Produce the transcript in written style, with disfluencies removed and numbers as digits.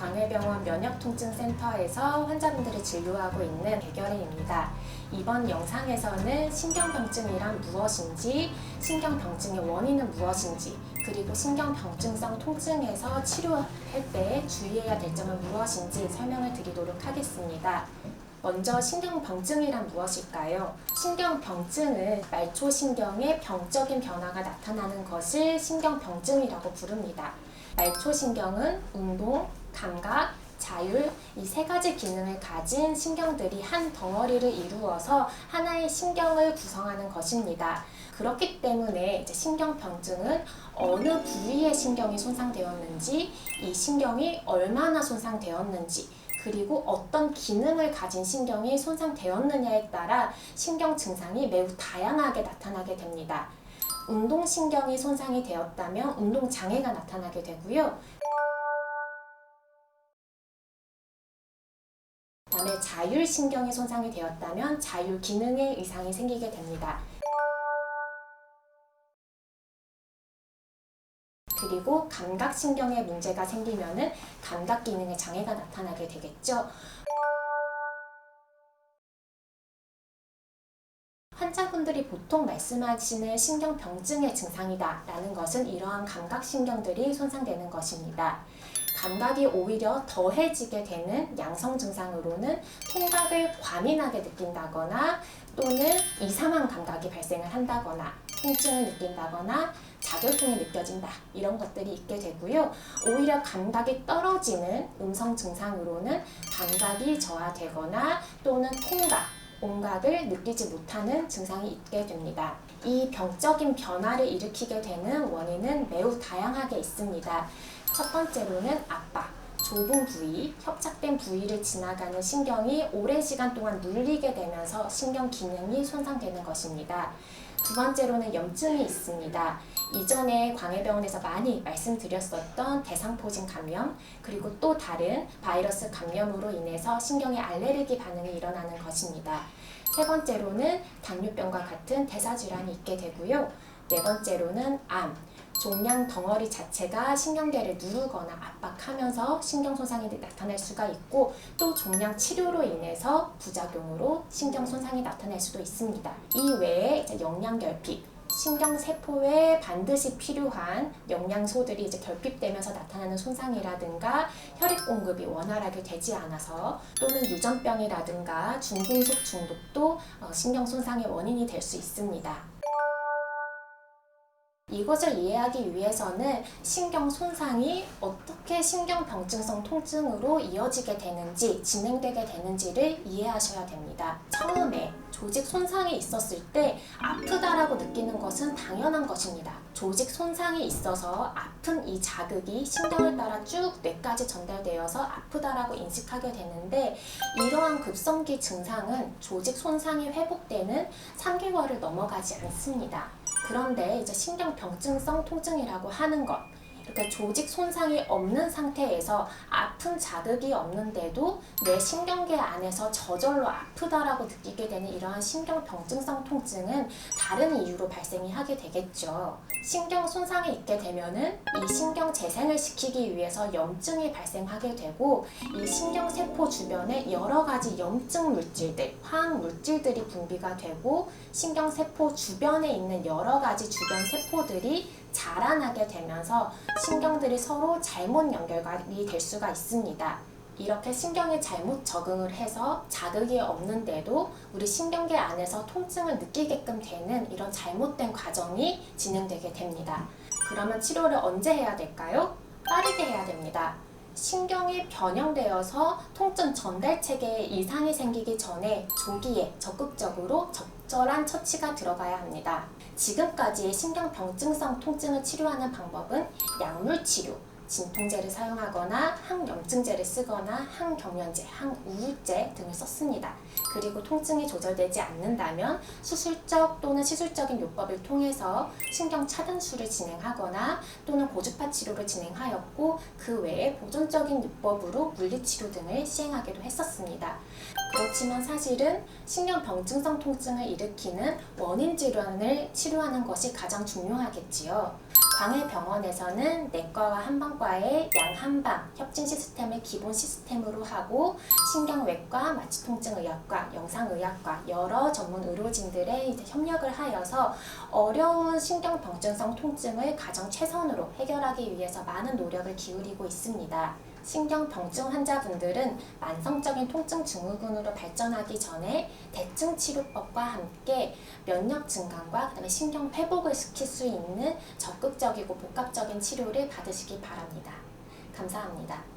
광해병원 면역통증센터에서 환자분들을 진료하고 있는 백여래입니다. 이번 영상에서는 신경병증이란 무엇인지, 신경병증의 원인은 무엇인지, 그리고 신경병증성 통증에서 치료할 때 주의해야 될 점은 무엇인지 설명을 드리도록 하겠습니다. 먼저 신경병증이란 무엇일까요? 신경병증은 말초신경의 병적인 변화가 나타나는 것을 신경병증이라고 부릅니다. 말초신경은 운동, 감각, 자율 이 세 가지 기능을 가진 신경들이 한 덩어리를 이루어서 하나의 신경을 구성하는 것입니다. 그렇기 때문에 신경병증은 어느 부위의 신경이 손상되었는지, 이 신경이 얼마나 손상되었는지, 그리고 어떤 기능을 가진 신경이 손상되었느냐에 따라 신경 증상이 매우 다양하게 나타나게 됩니다. 운동신경이 손상이 되었다면 운동장애가 나타나게 되고요. 그다음에 자율신경이 손상이 되었다면 자율 기능에 이상이 생기게 됩니다. 그리고 감각신경에 문제가 생기면은 감각 기능에 장애가 나타나게 되겠죠. 환자분들이 보통 말씀하시는 신경병증의 증상이다 라는 것은 이러한 감각신경들이 손상되는 것입니다. 감각이 오히려 더해지게 되는 양성 증상으로는 통각을 과민하게 느낀다거나 또는 이상한 감각이 발생을 한다거나 통증을 느낀다거나 자결통이 느껴진다 이런 것들이 있게 되고요. 오히려 감각이 떨어지는 음성 증상으로는 감각이 저하되거나 또는 통각, 온각을 느끼지 못하는 증상이 있게 됩니다. 이 병적인 변화를 일으키게 되는 원인은 매우 다양하게 있습니다. 첫 번째로는 압박, 좁은 부위, 협착된 부위를 지나가는 신경이 오랜 시간 동안 눌리게 되면서 신경 기능이 손상되는 것입니다. 두 번째로는 염증이 있습니다. 이전에 광해병원에서 많이 말씀드렸었던 대상포진 감염, 그리고 또 다른 바이러스 감염으로 인해서 신경의 알레르기 반응이 일어나는 것입니다. 세 번째로는 당뇨병과 같은 대사질환이 있게 되고요. 네 번째로는 암, 종양 덩어리 자체가 신경계를 누르거나 압박하면서 신경 손상이 나타날 수가 있고 또 종양 치료로 인해서 부작용으로 신경 손상이 나타날 수도 있습니다. 이 외에 영양결핍, 신경세포에 반드시 필요한 영양소들이 결핍되면서 나타나는 손상이라든가 혈액 공급이 원활하게 되지 않아서 또는 유전병이라든가 중금속 중독도 신경 손상의 원인이 될 수 있습니다. 이것을 이해하기 위해서는 신경 손상이 어떻게 신경병증성 통증으로 이어지게 되는지, 진행되게 되는지를 이해하셔야 됩니다. 처음에 조직 손상이 있었을 때 아프다라고 느끼는 것은 당연한 것입니다. 조직 손상이 있어서 아픈 이 자극이 신경을 따라 쭉 뇌까지 전달되어서 아프다라고 인식하게 되는데 이러한 급성기 증상은 조직 손상이 회복되는 3개월을 넘어가지 않습니다. 그런데 신경병증성 통증이라고 하는 것, 이렇게 조직 손상이 없는 상태에서 아픈 자극이 없는데도 내 신경계 안에서 저절로 아프다라고 느끼게 되는 이러한 신경병증성 통증은 다른 이유로 발생이 하게 되겠죠. 신경 손상이 있게 되면은 이 신경 재생을 시키기 위해서 염증이 발생하게 되고 이 신경세포 주변에 여러 가지 염증 물질들, 화학 물질들이 분비가 되고 신경세포 주변에 있는 여러 가지 주변 세포들이 자라나게 되면서 신경들이 서로 잘못 연결이 될 수가 있습니다. 이렇게 신경에 잘못 적응을 해서 자극이 없는데도 우리 신경계 안에서 통증을 느끼게끔 되는 이런 잘못된 과정이 진행되게 됩니다. 그러면 치료를 언제 해야 될까요? 빠르게 해야 됩니다. 신경이 변형되어서 통증 전달 체계에 이상이 생기기 전에 조기에 적극적으로 적절한 처치가 들어가야 합니다. 지금까지 신경병증성 통증을 치료하는 방법은 약물치료, 진통제를 사용하거나 항염증제를 쓰거나 항경련제, 항우울제 등을 썼습니다. 그리고 통증이 조절되지 않는다면 수술적 또는 시술적인 요법을 통해서 신경 차단술을 진행하거나 또는 고주파 치료를 진행하였고 그 외에 보존적인 요법으로 물리치료 등을 시행하기도 했었습니다. 그렇지만 사실은 신경병증성 통증을 일으키는 원인 질환을 치료하는 것이 가장 중요하겠지요. 광해병원에서는 내과와 한방과의 양한방 협진 시스템을 기본 시스템으로 하고 신경외과, 마취통증의학과, 영상의학과 여러 전문 의료진들의 협력을 하여서 어려운 신경병증성 통증을 가장 최선으로 해결하기 위해서 많은 노력을 기울이고 있습니다. 신경병증 환자분들은 만성적인 통증 증후군으로 발전하기 전에 대증 치료법과 함께 면역 증강과 그다음에 신경 회복을 시킬 수 있는 적극적이고 복합적인 치료를 받으시기 바랍니다. 감사합니다.